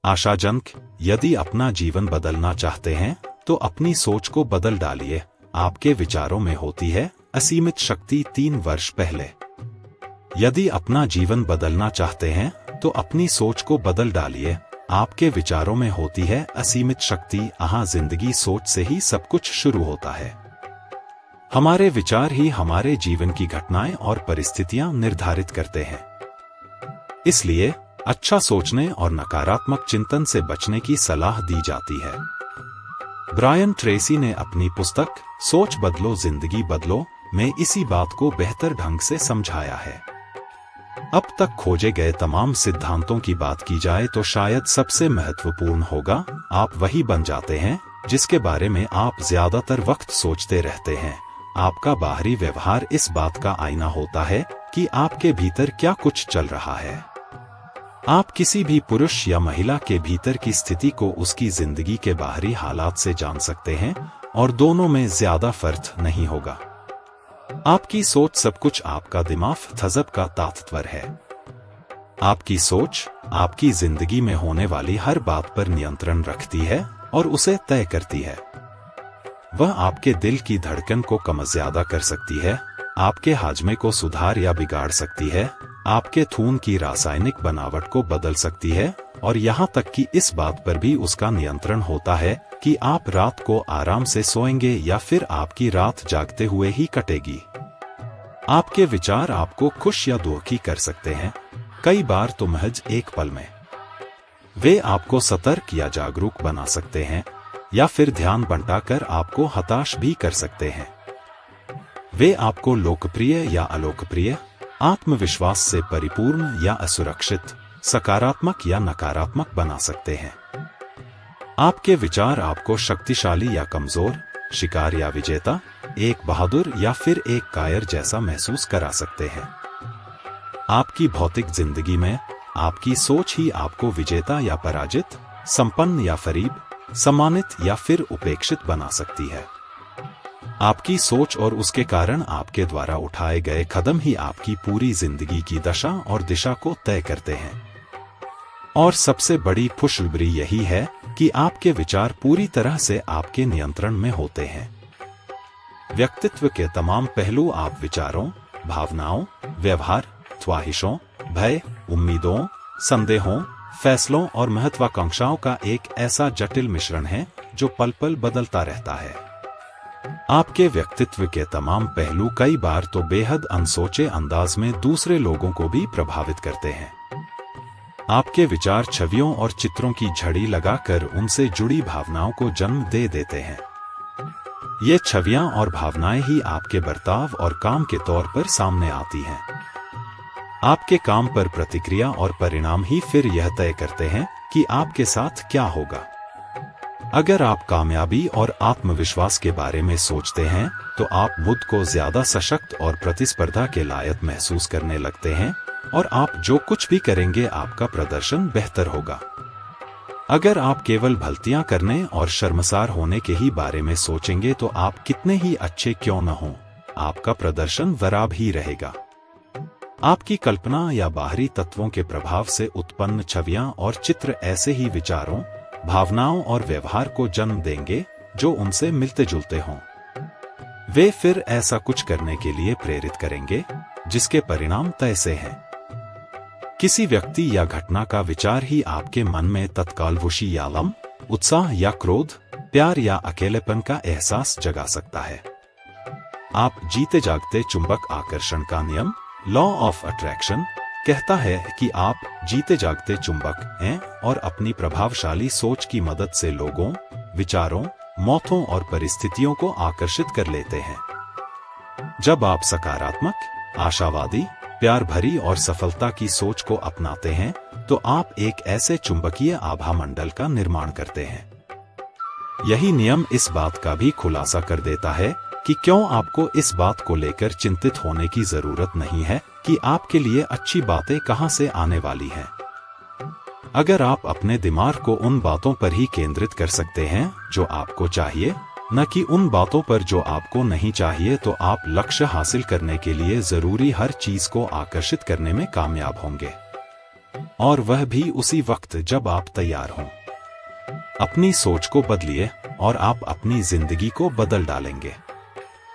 आशाजनक, यदि अपना जीवन बदलना चाहते हैं तो अपनी सोच को बदल डालिए। आपके विचारों में होती है असीमित शक्ति। 3 वर्ष पहले। यदि अपना जीवन बदलना चाहते हैं तो अपनी सोच को बदल डालिए। आपके विचारों में होती है असीमित शक्ति। जिंदगी सोच से ही सब कुछ शुरू होता है। हमारे विचार ही हमारे जीवन की घटनाएं और परिस्थितियां निर्धारित करते हैं। इसलिए अच्छा सोचने और नकारात्मक चिंतन से बचने की सलाह दी जाती है। ब्रायन ट्रेसी ने अपनी पुस्तक सोच बदलो जिंदगी बदलो में इसी बात को बेहतर ढंग से समझाया है। अब तक खोजे गए तमाम सिद्धांतों की बात की जाए तो शायद सबसे महत्वपूर्ण होगा, आप वही बन जाते हैं जिसके बारे में आप ज्यादातर वक्त सोचते रहते हैं। आपका बाहरी व्यवहार इस बात का आईना होता है कि आपके भीतर क्या कुछ चल रहा है। आप किसी भी पुरुष या महिला के भीतर की स्थिति को उसकी जिंदगी के बाहरी हालात से जान सकते हैं और दोनों में ज्यादा फर्क नहीं होगा। आपकी सोच सब कुछ। आपका दिमाग तजब का ताकतवर है। आपकी सोच आपकी जिंदगी में होने वाली हर बात पर नियंत्रण रखती है और उसे तय करती है। वह आपके दिल की धड़कन को कम ज्यादा कर सकती है, आपके हाजमे को सुधार या बिगाड़ सकती है, आपके खून की रासायनिक बनावट को बदल सकती है और यहाँ तक कि इस बात पर भी उसका नियंत्रण होता है कि आप रात को आराम से सोएंगे या फिर आपकी रात जागते हुए ही कटेगी। आपके विचार आपको खुश या दुखी कर सकते हैं, कई बार तो महज एक पल में। वे आपको सतर्क या जागरूक बना सकते हैं या फिर ध्यान बंटाकर आपको हताश भी कर सकते हैं। वे आपको लोकप्रिय या अलोकप्रिय, आत्मविश्वास से परिपूर्ण या असुरक्षित, सकारात्मक या नकारात्मक बना सकते हैं। आपके विचार आपको शक्तिशाली या कमजोर, शिकार या विजेता, एक बहादुर या फिर एक कायर जैसा महसूस करा सकते हैं। आपकी भौतिक जिंदगी में आपकी सोच ही आपको विजेता या पराजित, संपन्न या फरीब, सम्मानित या फिर उपेक्षित बना सकती है। आपकी सोच और उसके कारण आपके द्वारा उठाए गए कदम ही आपकी पूरी जिंदगी की दशा और दिशा को तय करते हैं। और सबसे बड़ी खुशखबरी यही है कि आपके विचार पूरी तरह से आपके नियंत्रण में होते हैं। व्यक्तित्व के तमाम पहलू आप विचारों, भावनाओं, व्यवहार, ख्वाहिशों, भय, उम्मीदों, संदेहों, फैसलों और महत्वाकांक्षाओं का एक ऐसा जटिल मिश्रण है जो पल पल बदलता रहता है। आपके व्यक्तित्व के तमाम पहलू कई बार तो बेहद अनसोचे अंदाज में दूसरे लोगों को भी प्रभावित करते हैं। आपके विचार छवियों और चित्रों की झड़ी लगाकर उनसे जुड़ी भावनाओं को जन्म दे देते हैं। ये छवियां और भावनाएं ही आपके बर्ताव और काम के तौर पर सामने आती हैं। आपके काम पर प्रतिक्रिया और परिणाम ही फिर यह तय करते हैं कि आपके साथ क्या होगा। अगर आप कामयाबी और आत्मविश्वास के बारे में सोचते हैं तो आप खुद को ज्यादा सशक्त और प्रतिस्पर्धा के लायक महसूस करने लगते हैं और आप जो कुछ भी करेंगे आपका प्रदर्शन बेहतर होगा। अगर आप केवल भलतियां करने और शर्मसार होने के ही बारे में सोचेंगे तो आप कितने ही अच्छे क्यों न हों, आपका प्रदर्शन वराब ही रहेगा। आपकी कल्पना या बाहरी तत्वों के प्रभाव से उत्पन्न छवियां और चित्र ऐसे ही विचारों, भावनाओं और व्यवहार को जन्म देंगे जो उनसे मिलते जुलते हों। वे फिर ऐसा कुछ करने के लिए प्रेरित करेंगे जिसके परिणाम तय से हैं। किसी व्यक्ति या घटना का विचार ही आपके मन में तत्काल खुशी या गम, उत्साह या क्रोध, प्यार या अकेलेपन का एहसास जगा सकता है। आप जीते जागते चुंबक आकर्षण का नियम, लॉ ऑफ अट्रैक्शन, कहता है कि आप जीते जागते चुंबक हैं और अपनी प्रभावशाली सोच की मदद से लोगों, विचारों, मौतों और परिस्थितियों को आकर्षित कर लेते हैं। जब आप सकारात्मक, आशावादी, प्यार भरी और सफलता की सोच को अपनाते हैं तो आप एक ऐसे चुंबकीय आभा मंडल का निर्माण करते हैं। यही नियम इस बात का भी खुलासा कर देता है कि क्यों आपको इस बात को लेकर चिंतित होने की जरूरत नहीं है कि आपके लिए अच्छी बातें कहां से आने वाली हैं। अगर आप अपने दिमाग को उन बातों पर ही केंद्रित कर सकते हैं जो आपको चाहिए, न कि उन बातों पर जो आपको नहीं चाहिए, तो आप लक्ष्य हासिल करने के लिए जरूरी हर चीज को आकर्षित करने में कामयाब होंगे। और वह भी उसी वक्त जब आप तैयार हों। अपनी सोच को बदलिए और आप अपनी जिंदगी को बदल डालेंगे।